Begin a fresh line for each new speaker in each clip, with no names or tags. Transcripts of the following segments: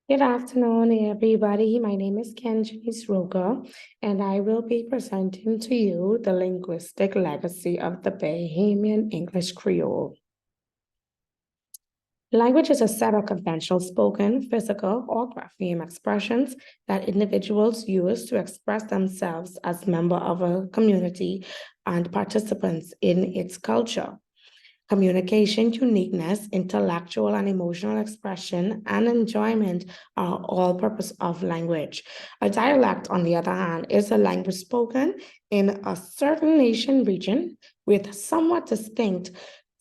Good afternoon, everybody. My name is Kenjanice Roca, and I will be presenting to you the linguistic legacy of the Bahamian English Creole. Language is a set of conventional spoken, physical, or grapheme expressions that individuals use to express themselves as members of a community and participants in its culture. Communication, uniqueness, intellectual and emotional expression, and enjoyment are all purpose of language. A dialect, on the other hand, is a language spoken in a certain nation region with somewhat distinct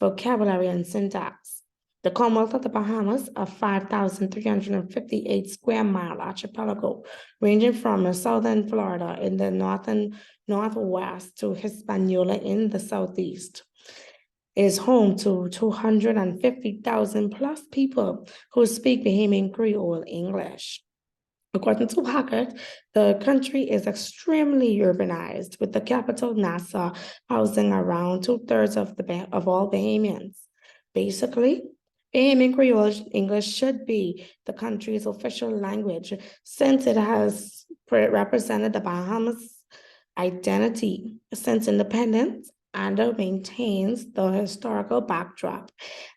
vocabulary and syntax. The Commonwealth of the Bahamas, a 5,358 square mile archipelago, ranging from southern Florida in the northern northwest to Hispaniola in the southeast, is home to 250,000 plus people who speak Bahamian Creole English. According to Hackett, the country is extremely urbanized, with the capital Nassau housing around two-thirds of all Bahamians. Basically, Bahamian Creole English should be the country's official language since it has represented the Bahamas' identity since independence and maintains the historical backdrop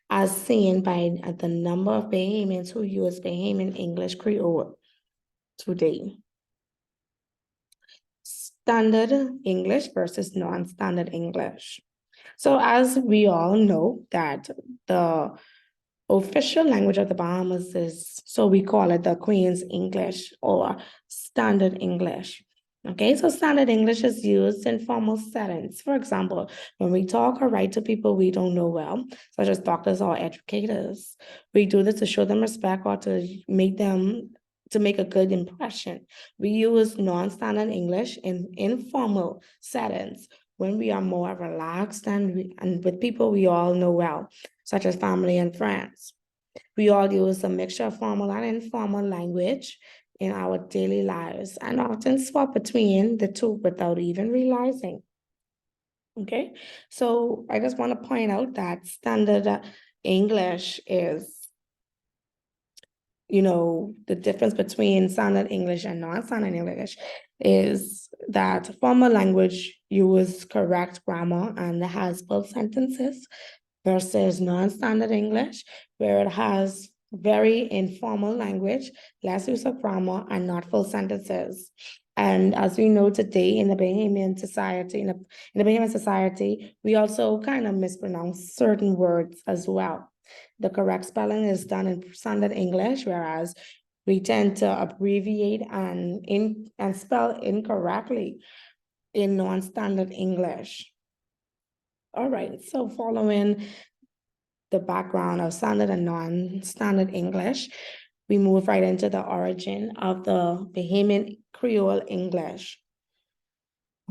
as seen by the number of Bahamians who use Bahamian English Creole today. Standard English versus non-standard English. So as we all know that the official language of the Bahamas is, so we call it the Queen's English or Standard English. Okay, so Standard English is used in formal settings. For example, when we talk or write to people we don't know well, such as doctors or educators, we do this to show them respect or to make a good impression. We use non-standard English in informal settings when we are more relaxed and with people we all know well, such as family and friends. We all use a mixture of formal and informal language in our daily lives and often swap between the two without even realizing. Okay, so I just want to point out that standard English is, the difference between standard English and non-standard English is that formal language uses correct grammar and has full sentences versus non-standard English, where it has very informal language, less use of grammar, and not full sentences. And as we know today in the Bahamian society, in the Bahamian society, we also kind of mispronounce certain words as well. The correct spelling is done in standard English, whereas we tend to abbreviate and spell incorrectly in non-standard English. All right, so following the background of standard and non-standard English, we move right into the origin of the Bahamian Creole English.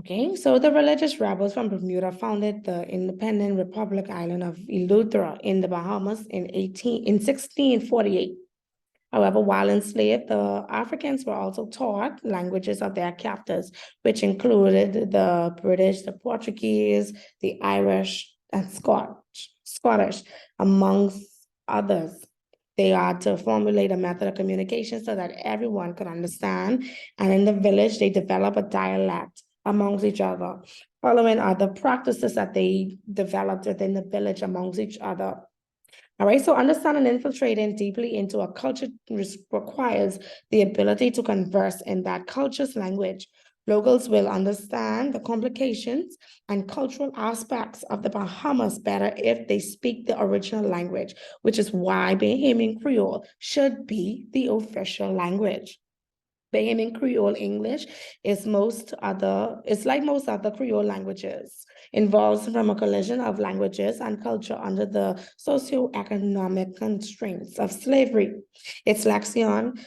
Okay, so the religious rebels from Bermuda founded the independent Republic Island of Eleuthera in the Bahamas in 1648. However, while enslaved, the Africans were also taught languages of their captors, which included the British, the Portuguese, the Irish, and Scottish, amongst others. They are to formulate a method of communication so that everyone could understand. And in the village, they develop a dialect amongst each other, following other practices that they developed within the village amongst each other. All right, so understanding and infiltrating deeply into a culture requires the ability to converse in that culture's language. Locals will understand the complications and cultural aspects of the Bahamas better if they speak the original language, which is why Bahamian Creole should be the official language. Bahamian Creole English is like most other Creole languages, involves from a collision of languages and culture under the socioeconomic constraints of slavery. Its lexicon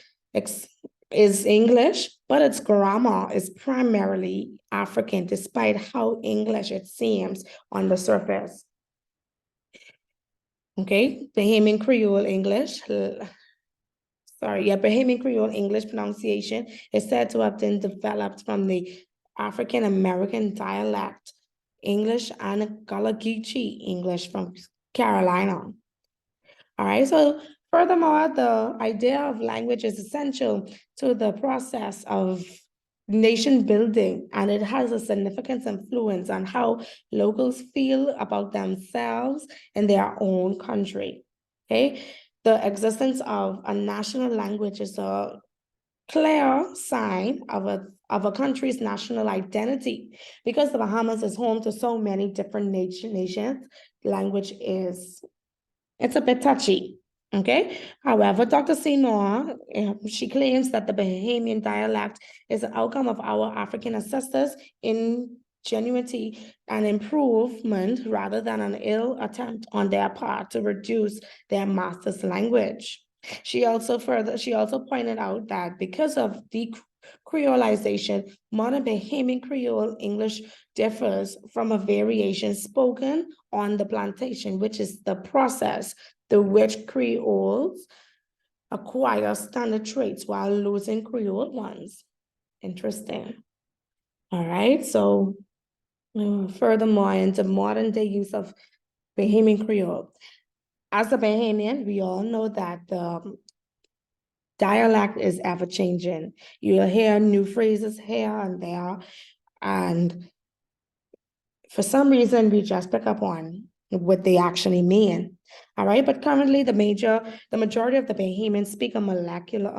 is English, but its grammar is primarily African, despite how English it seems on the surface. Okay, Bahamian Creole English, Bahamian Creole English pronunciation is said to have been developed from the African American dialect English and Gullah Geechee English from Carolina. All right, so Furthermore, the idea of language is essential to the process of nation building, and it has a significant influence on how locals feel about themselves and their own country. Okay, the existence of a national language is a clear sign of a country's national identity. Because the Bahamas is home to so many different nations, language is, it's a bit touchy. Okay. However, Dr. Seymour, she claims that the Bahamian dialect is an outcome of our African ancestors' ingenuity and improvement rather than an ill attempt on their part to reduce their master's language. She also pointed out that because of Creolization, modern Bahamian Creole English differs from a variation spoken on the plantation, which is the process through which Creoles acquire standard traits while losing Creole ones. Interesting. All right, so furthermore, into modern day use of Bahamian Creole. As a Bahamian, we all know that the dialect is ever changing. You'll hear new phrases here and there, and for some reason, we just pick up on what they actually mean. All right, but currently the majority of the Bahamians speak a molecular,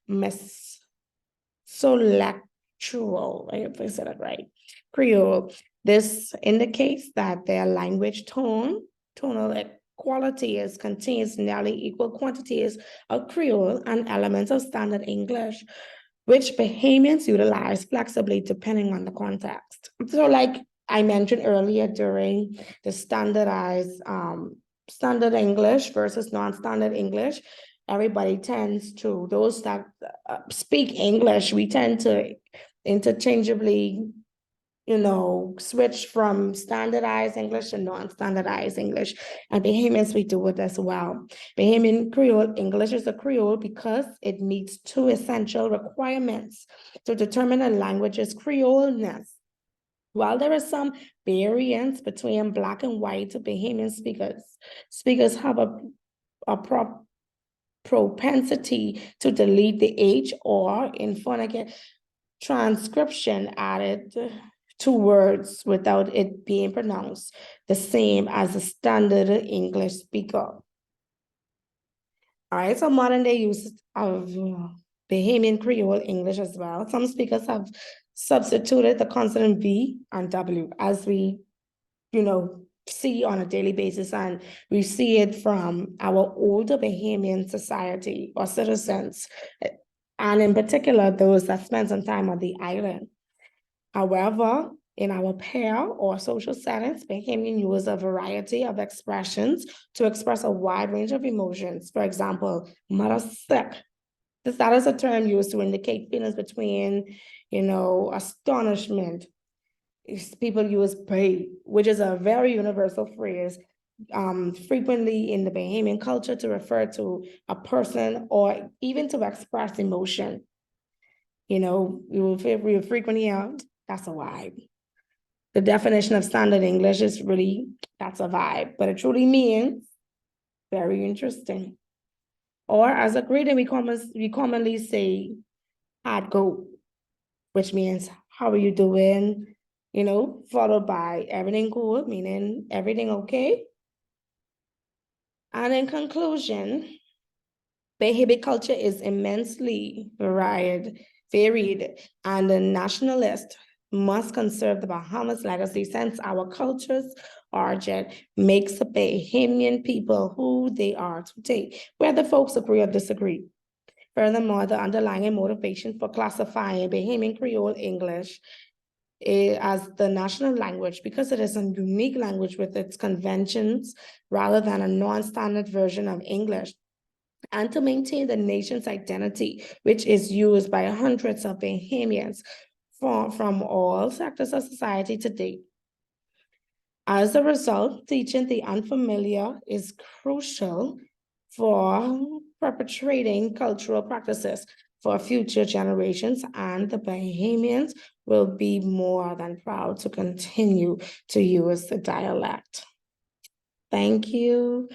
mesolactual, if I said it right, Creole. This indicates that their language tonal quality contains nearly equal quantities of Creole and elements of standard English, which Bahamians utilize flexibly depending on the context. So like I mentioned earlier during the standard English versus non-standard English, everybody tends to, those that speak English, we tend to interchangeably, switch from standardized English to non-standardized English. And Bahamians, we do it as well. Bahamian Creole English is a Creole because it meets two essential requirements to determine a language's Creoleness. While there is some variance between Black and white Bahamian speakers have a propensity to delete the H or in phonetic transcription added to words without it being pronounced the same as a standard English speaker. All right, so modern day use of Bahamian Creole English as well. Some speakers have substituted the consonant V and W as we, see on a daily basis, and we see it from our older Bahamian society or citizens, and in particular, those that spend some time on the island. However, in our pair or social settings, Bahamian use a variety of expressions to express a wide range of emotions. For example, mother sick. That is a term used to indicate feelings between, astonishment. People use pray, which is a very universal phrase, frequently in the Bahamian culture to refer to a person or even to express emotion. We will frequently hear, that's a vibe. The definition of standard English is really, that's a vibe, but it truly means very interesting. Or as a greeting, we commonly say, I'd go, which means, how are you doing? Followed by everything cool, meaning everything okay. And in conclusion, Bahamian culture is immensely varied, and the nationalist must conserve the Bahamas legacy since our culture's origin makes the Bahamian people who they are today, whether folks agree or disagree. Furthermore, the underlying motivation for classifying Bahamian Creole English as the national language, because it is a unique language with its conventions rather than a non-standard version of English, and to maintain the nation's identity, which is used by hundreds of Bahamians from all sectors of society today. As a result, teaching the unfamiliar is crucial for perpetuating cultural practices for future generations, and the Bahamians will be more than proud to continue to use the dialect. Thank you.